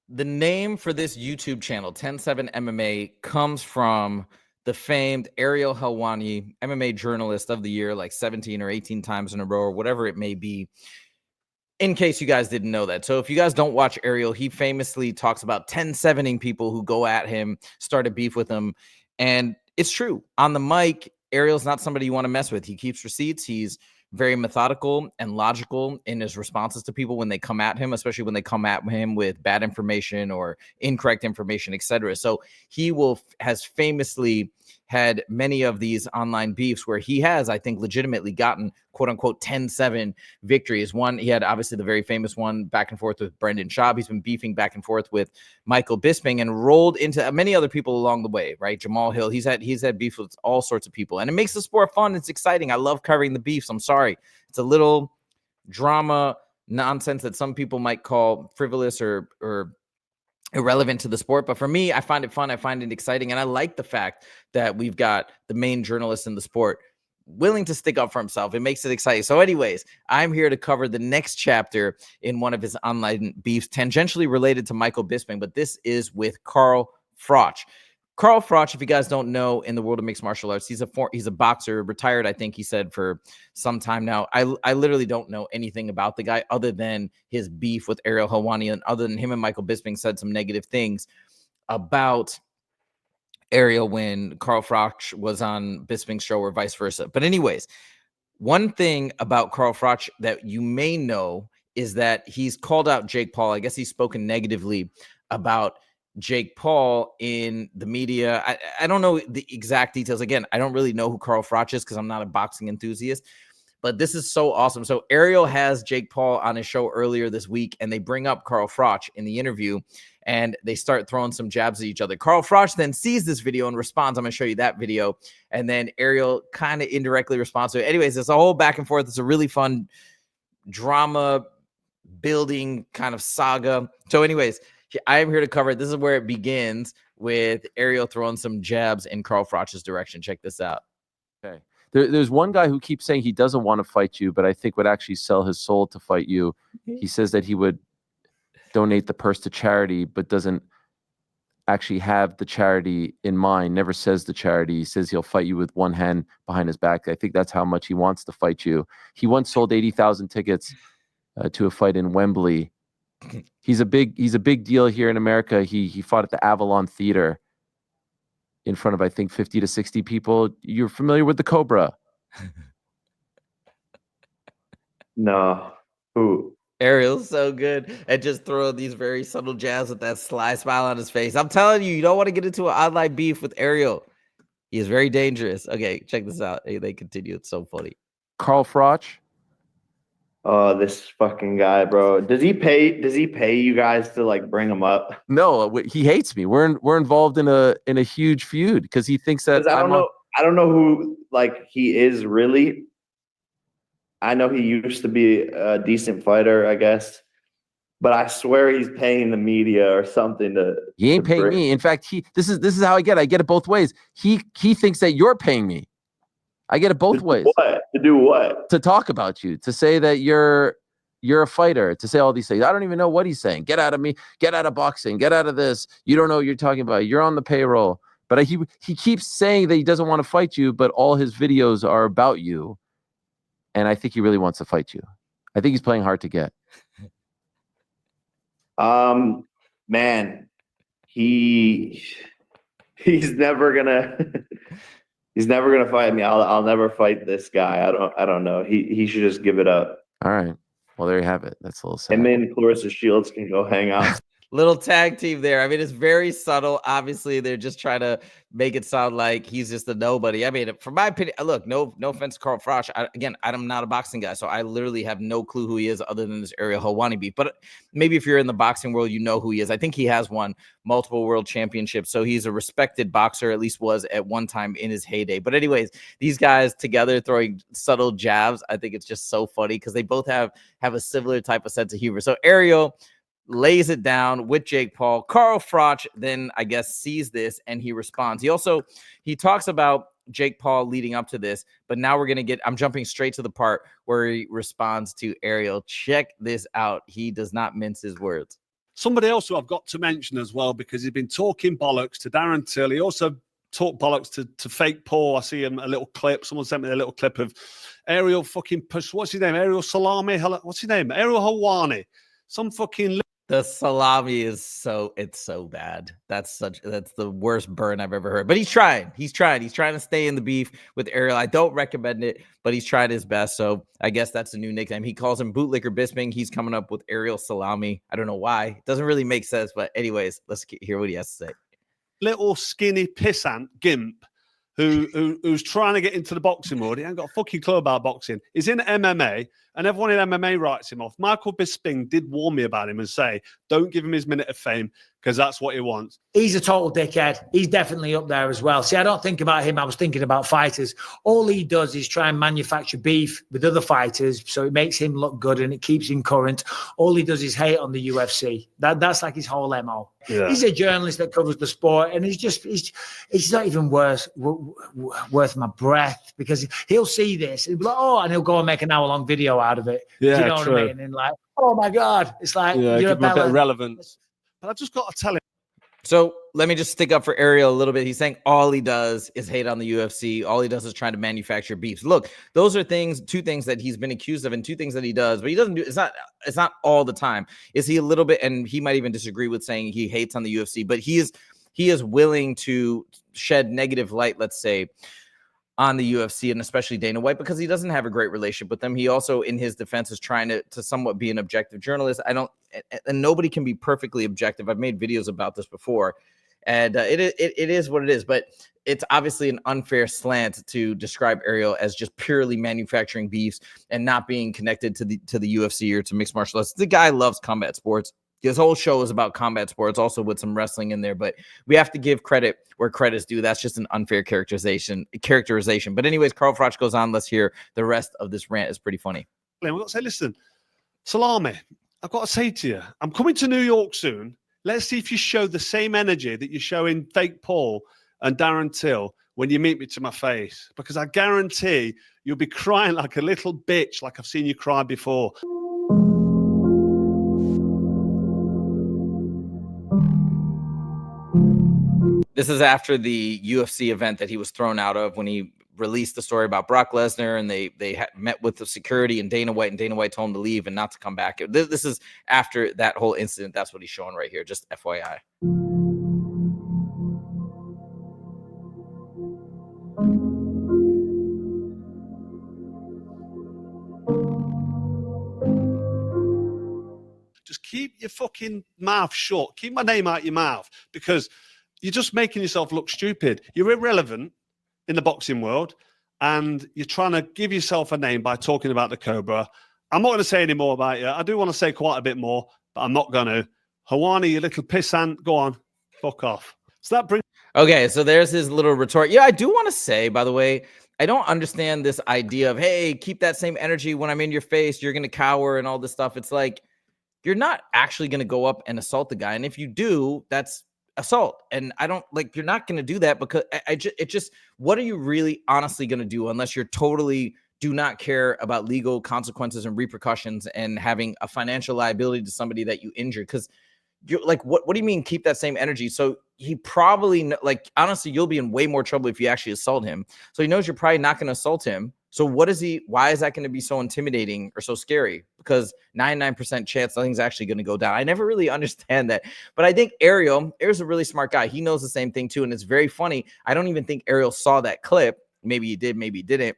The name for this YouTube channel, 107 MMA, comes from the famed Ariel Helwani, MMA journalist of the year, like 17 or 18 times in a row, or whatever it may be. In case you guys didn't know that. So if you guys don't watch Ariel, he famously talks about 10-7ing people who go at him, start a beef with him. And it's true. On the mic, Ariel's not somebody you want to mess with. He keeps receipts. He's very methodical and logical in his responses to people when they come at him, especially when they come at him with bad information or incorrect information, etc. So he has famously had many of these online beefs where he has, I think, legitimately gotten quote unquote 10-7 victories. One, he had obviously the very famous one back and forth with Brendan Schaub. He's been beefing back and forth with Michael Bisping and rolled into many other people along the way, right? Jamal Hill. He's had beef with all sorts of people, and it makes the sport fun. It's exciting. I love covering the beefs. I'm sorry. It's a little drama nonsense that some people might call frivolous or irrelevant to the sport, but for me, I find it fun. I find it exciting, and I like the fact that we've got the main journalist in the sport willing to stick up for himself. It makes it exciting. So anyways, I'm here to cover the next chapter in one of his online beefs, tangentially related to Michael Bisping, but this is with Carl Froch. Carl Froch, if you guys don't know, in the world of mixed martial arts, he's a boxer, retired, I think he said, for some time now. I literally don't know anything about the guy other than his beef with Ariel Helwani, and other than him and Michael Bisping said some negative things about Ariel when Carl Froch was on Bisping's show, or vice versa. But anyways, one thing about Carl Froch that you may know is that he's called out Jake Paul. I guess he's spoken negatively about Jake Paul in the media. I don't know the exact details. Again, I don't really know who Carl Froch is because I'm not a boxing enthusiast. But this is so awesome. So Ariel has Jake Paul on his show earlier this week, and they bring up Carl Froch in the interview, and they start throwing some jabs at each other. Carl Froch then sees this video and responds. I'm going to show you that video. And then Ariel kind of indirectly responds to it. Anyways, it's a whole back and forth. It's a really fun drama building kind of saga. So anyways, I am here to cover it. This is where it begins with Ariel throwing some jabs in Carl Froch's direction. Check this out. Okay. There's one guy who keeps saying he doesn't want to fight you, but I think would actually sell his soul to fight you. He says that he would donate the purse to charity, but doesn't actually have the charity in mind, never says the charity. He says he'll fight you with one hand behind his back. I think that's how much he wants to fight you. He once sold 80,000 tickets to a fight in Wembley. He's a big deal here in America. He fought at the Avalon Theater in front of, I think, 50 to 60 people. You're familiar with the Cobra? No. Who? Ariel's so good at just throwing these very subtle jabs with that sly smile on his face. I'm telling you, you don't want to get into an online beef with Ariel. He is very dangerous. Okay, check this out. Hey, they continue. It's so funny. Carl Froch? Oh, this fucking guy, bro. Does he pay you guys to like bring him up? No, he hates me. We're involved in a huge feud because he thinks that I don't know who like he is really. I know he used to be a decent fighter, I guess, but I swear he's paying the media or something to. He ain't paying me. In fact, this is how I get it both ways. He thinks that you're paying me. I get it both ways. What? To do what? To talk about you, to say that you're a fighter, to say all these things. I don't even know what he's saying. Get out of me. Get out of boxing. Get out of this. You don't know what you're talking about. You're on the payroll. But he keeps saying that he doesn't want to fight you, but all his videos are about you. And I think he really wants to fight you. I think he's playing hard to get. Man, he's never gonna he's never gonna fight me. I'll never fight this guy. I don't know. He should just give it up. All right. Well, there you have it. That's a little sad. Him and Clarissa Shields can go hang out. Little tag team there. I mean, it's very subtle. Obviously, they're just trying to make it sound like he's just a nobody. I mean, from my opinion, look, no offense to Carl Froch. I'm not a boxing guy, so I literally have no clue who he is other than this Ariel Helwani beef. But maybe if you're in the boxing world, you know who he is. I think he has won multiple world championships, so he's a respected boxer, at least was at one time in his heyday. But anyways, these guys together throwing subtle jabs, I think it's just so funny because they both have a similar type of sense of humor. So Ariel lays it down with Jake Paul. Carl Froch then, I guess, sees this and he responds. He talks about Jake Paul leading up to this, but now I'm jumping straight to the part where he responds to Ariel. Check this out. He does not mince his words. Somebody else who I've got to mention as well, because he's been talking bollocks to Darren Till. He also talked bollocks to fake Paul. I see him a little clip. Someone sent me a little clip of Ariel fucking push. What's his name? Ariel Salami. What's his name? Ariel Helwani. Some fucking. The salami is so bad. That's the worst burn I've ever heard. But he's trying. He's trying to stay in the beef with Ariel. I don't recommend it, but he's tried his best. So I guess that's a new nickname. He calls him Bootlicker Bisping. He's coming up with Ariel Salami. I don't know why. It doesn't really make sense. But anyways, let's hear what he has to say. Little skinny pissant gimp who's trying to get into the boxing world. He ain't got a fucking clue about boxing. He's in MMA, and everyone in MMA writes him off. Michael Bisping did warn me about him and say, don't give him his minute of fame, because that's what he wants. He's a total dickhead. He's definitely up there as well. See, I don't think about him. I was thinking about fighters. All he does is try and manufacture beef with other fighters, so it makes him look good and it keeps him current. All he does is hate on the UFC. That's like his whole MO. Yeah. He's a journalist that covers the sport, and he's not even worth my breath, because he'll see this and be like, oh, and he'll go and make an hour-long video out of it. Yeah, you know true. what I mean? And like, oh my God, it's like, you're a bit of relevance. But I just got to tell him. So let me just stick up for Ariel a little bit. He's saying all he does is hate on the UFC. All he does is trying to manufacture beefs. Look, those are two things that he's been accused of, and two things that he does, but he doesn't do. It's not all the time. Is he a little bit? And he might even disagree with saying he hates on the UFC, but he is willing to shed negative light, let's say, on the UFC, and especially Dana White, because he doesn't have a great relationship with them. He also, in his defense, is trying to somewhat be an objective journalist. And nobody can be perfectly objective. I've made videos about this before, and it is what it is. But it's obviously an unfair slant to describe Ariel as just purely manufacturing beefs and not being connected to the UFC or to mixed martial arts. The guy loves combat sports. His whole show is about combat sports, also with some wrestling in there, but we have to give credit where credit's due. That's just an unfair characterization. But anyways, Carl Froch goes on. Let's hear the rest of this rant. It's pretty funny. We've got to say, listen, Salami, I've got to say to you, I'm coming to New York soon. Let's see if you show the same energy that you show in Fake Paul and Darren Till when you meet me to my face, because I guarantee you'll be crying like a little bitch, like I've seen you cry before. This is after the UFC event that he was thrown out of, when he released the story about Brock Lesnar, and they met with the security and Dana White told him to leave and not to come back. This is after that whole incident. That's what he's showing right here. Just FYI. Just keep your fucking mouth shut. Keep my name out your mouth, because you're just making yourself look stupid. You're irrelevant in the boxing world, and you're trying to give yourself a name by talking about the Cobra. I'm not going to say any more about you. I do want to say quite a bit more, but I'm not going to. Helwani, you little pissant, go on. Fuck off. So that brings... Okay, so there's his little retort. Yeah, I do want to say, by the way, I don't understand this idea of, hey, keep that same energy when I'm in your face. You're going to cower and all this stuff. It's like, you're not actually going to go up and assault the guy. And if you do, that's assault. And I don't like, you're not going to do that, because it just, what are you really honestly going to do unless you're totally do not care about legal consequences and repercussions and having a financial liability to somebody that you injured? Because you're like, what do you mean keep that same energy? So he probably, like, honestly, you'll be in way more trouble if you actually assault him. So he knows you're probably not going to assault him. So why is that going to be so intimidating or so scary? Because 99% chance nothing's actually going to go down. I never really understand that. But I think Ariel's a really smart guy. He knows the same thing too. And it's very funny. I don't even think Ariel saw that clip. Maybe he did, maybe he didn't.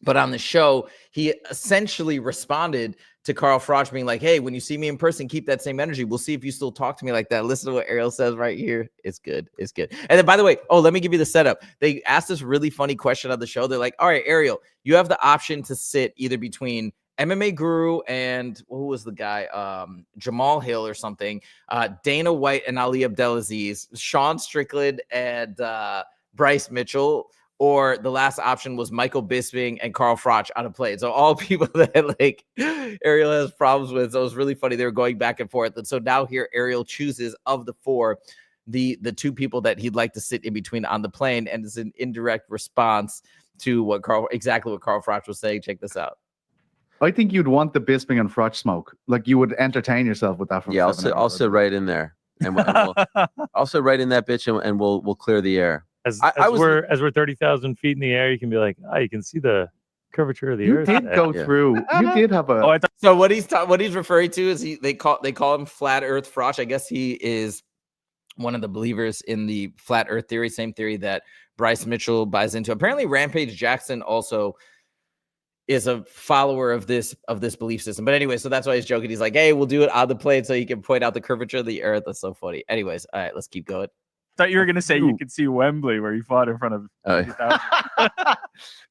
But on the show, he essentially responded to Carl Froch being like, hey, when you see me in person, keep that same energy. We'll see if you still talk to me like that. Listen to what Ariel says right here. It's good. It's good. And then, by the way, let me give you the setup. They asked this really funny question on the show. They're like, all right, Ariel, you have the option to sit either between MMA Guru and who was the guy? Jamal Hill or something. Dana White and Ali Abdelaziz, Sean Strickland and Bryce Mitchell. Or the last option was Michael Bisping and Carl Froch on a plate. So all people that like Ariel has problems with. So it was really funny. They were going back and forth. And so now here Ariel chooses of the four, the two people that he'd like to sit in between on the plane. And it's an indirect response to exactly what Carl Froch was saying. Check this out. I think you'd want the Bisping and Froch smoke. Like you would entertain yourself with that. For Yeah, 7 I'll hours. sit right in there, and I'll sit right in that bitch, and we'll clear the air. As I was- we're 30,000 feet in the air, you can be like, you can see the curvature of the You earth. did go Yeah. through. You did have a. Oh, I thought So what he's referring to is they call him Flat Earth Froch. I guess he is one of the believers in the Flat Earth theory, same theory that Bryce Mitchell buys into. Apparently, Rampage Jackson also is a follower of this belief system. But anyway, so that's why he's joking. He's like, "Hey, we'll do it on the plane so you can point out the curvature of the Earth." That's so funny. Anyways, all right, let's keep going. thought you were gonna say you could see Wembley where you fought in front of. Oh, 50,000.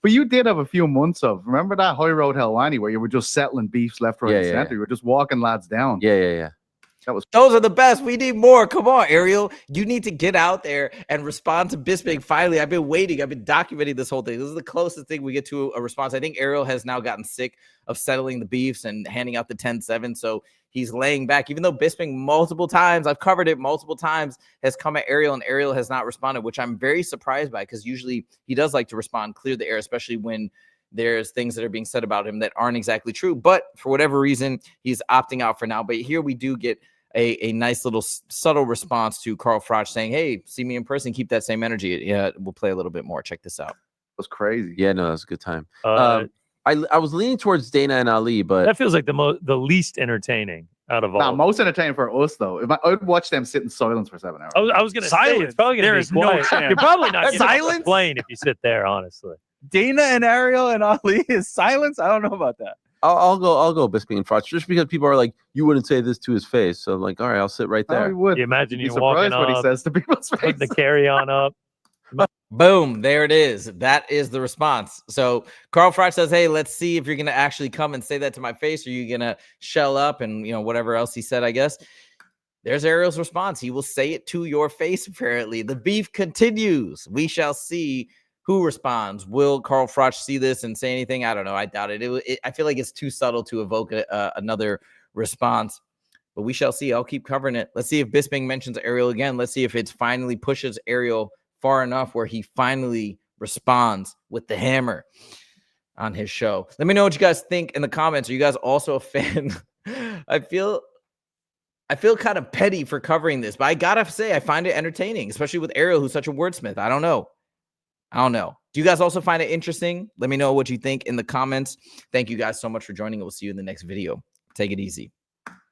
But you did have a few months of. Remember that High Road Helwani where you were just settling beefs left, right, Yeah, and yeah, center. You were just walking lads down. yeah. That was. Those are the best. We need more. Come on, Ariel. You need to get out there and respond to Bisping. Finally, I've been waiting. I've been documenting this whole thing. This is the closest thing we get to a response. I think Ariel has now gotten sick of settling the beefs and handing out the 10-7. So he's laying back, even though Bisping multiple times, I've covered it multiple times, has come at Ariel and Ariel has not responded, which I'm very surprised by because usually he does like to respond, clear the air, especially when there's things that are being said about him that aren't exactly true. But for whatever reason, he's opting out for now. But here we do get a nice little subtle response to Carl Froch saying, "Hey, see me in person, keep that same energy." Yeah, we'll play a little bit more. Check this out. Was crazy. Yeah, no, that was a good time. Uh, I was leaning towards Dana and Ali, but that feels like the least entertaining out of all. Nah, most entertaining for us though. If I'd watch them sit in silence for 7 hours. I was gonna say it's probably gonna There be is no quiet. chance. You're probably not getting off the Silence? plane if you sit there. Honestly, Dana and Ariel and Ali is silence. I don't know about that. I'll go Bisping and Froch just because people are like, you wouldn't say this to his face, so I'm like, all right, I'll sit right No, he there. would. you imagine You'd you be walking surprised what he up, says to people's putting the faces. carry-on up. Boom, there it is. That is the response. So Carl Froch says, "Hey, let's see if you're going to actually come and say that to my face, or you're going to shell up and, whatever else he said, I guess." There's Ariel's response. He will say it to your face, apparently. The beef continues. We shall see who responds. Will Carl Froch see this and say anything? I don't know. I doubt it. I feel like it's too subtle to evoke another response, but we shall see. I'll keep covering it. Let's see if Bisping mentions Ariel again. Let's see if it finally pushes Ariel far enough where he finally responds with the hammer on his show. Let me know what you guys think in the comments. Are you guys also a fan? I feel kind of petty for covering this, but I gotta say I find it entertaining, especially with Ariel, who's such a wordsmith. I don't know. Do you guys also find it interesting? Let me know what you think in the comments. Thank you guys so much for joining. We'll see you in the next video. Take it easy.